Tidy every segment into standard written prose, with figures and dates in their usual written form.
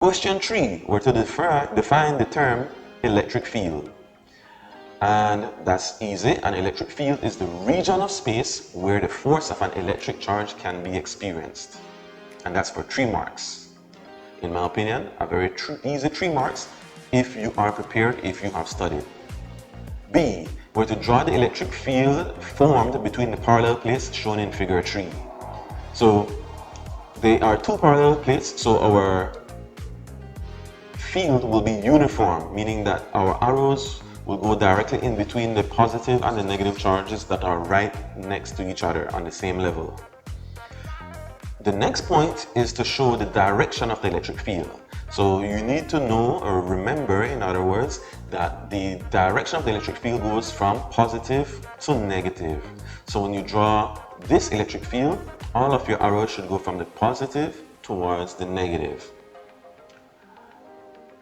Question 3, we're to define the term electric field. And that's easy. An electric field is the region of space where the force of an electric charge can be experienced. And that's for 3 marks. In my opinion, a very easy 3 marks if you are prepared, if you have studied. B, we're to draw the electric field formed between the parallel plates shown in figure 3. So they are 2 parallel plates, so our field will be uniform, meaning that our arrows will go directly in between the positive and the negative charges that are right next to each other on the same level. The next point is to show the direction of the electric field. So you need to know or remember, in other words, that the direction of the electric field goes from positive to negative. So when you draw this electric field, all of your arrows should go from the positive towards the negative.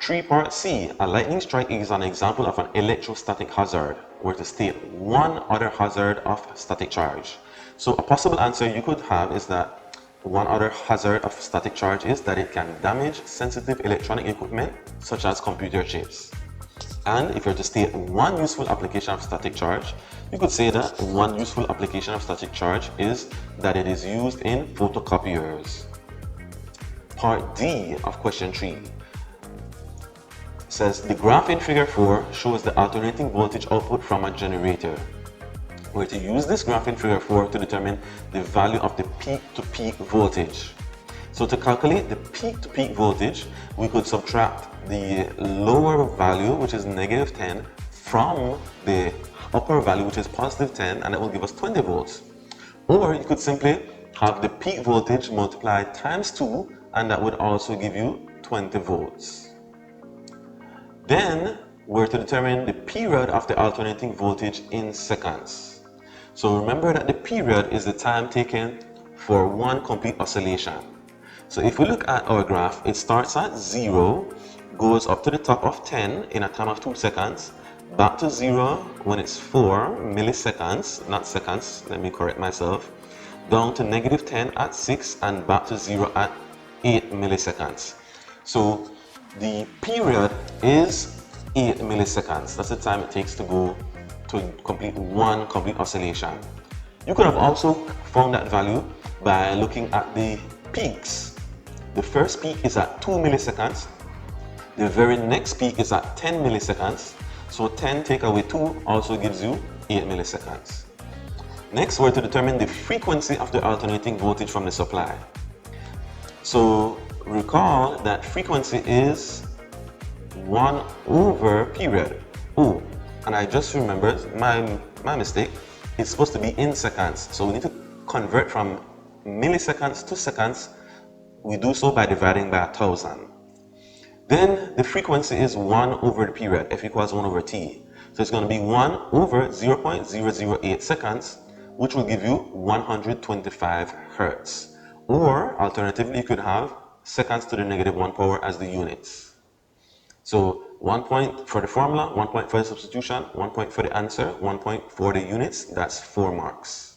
3 part C, a lightning strike is an example of an electrostatic hazard, where to state one other hazard of static charge. So a possible answer you could have is that one other hazard of static charge is that it can damage sensitive electronic equipment such as computer chips. And if you're to state one useful application of static charge, you could say that one useful application of static charge is that it is used in photocopiers. Part D of question 3 says the graph in figure 4 shows the alternating voltage output from a generator. We're to use this graph in figure 4 to determine the value of the peak-to-peak voltage. So to calculate the peak-to-peak voltage, we could subtract the lower value, which is negative 10, from the upper value, which is positive 10, and that will give us 20 volts. Or you could simply have the peak voltage multiplied times 2, and that would also give you 20 volts. Then we're to determine the period of the alternating voltage in seconds. So remember that the period is the time taken for one complete oscillation. So if we look at our graph, it starts at 0, goes up to the top of 10 in a time of 2 seconds, back to 0 when it's 4 milliseconds, not seconds, let me correct myself, down to negative 10 at 6, and back to 0 at 8 milliseconds. So the period is 8 milliseconds. That's the time it takes to go to complete one complete oscillation. You could have also found that value by looking at the peaks. The first peak is at 2 milliseconds. The very next peak is at 10 milliseconds. So 10 take away 2 also gives you 8 milliseconds. Next, we're to determine the frequency of the alternating voltage from the supply. So recall that frequency is 1 over period. Oh, and I just remembered my mistake. It's supposed to be in seconds. So we need to convert from milliseconds to seconds. We do so by dividing by 1,000. Then the frequency is 1 over the period, F equals 1 over T. So it's going to be 1 over 0.008 seconds, which will give you 125 hertz. Or alternatively, you could have seconds to the negative 1 power as the units. So 1 point for the formula, 1 point for the substitution, 1 point for the answer, 1 point for the units. That's 4 marks.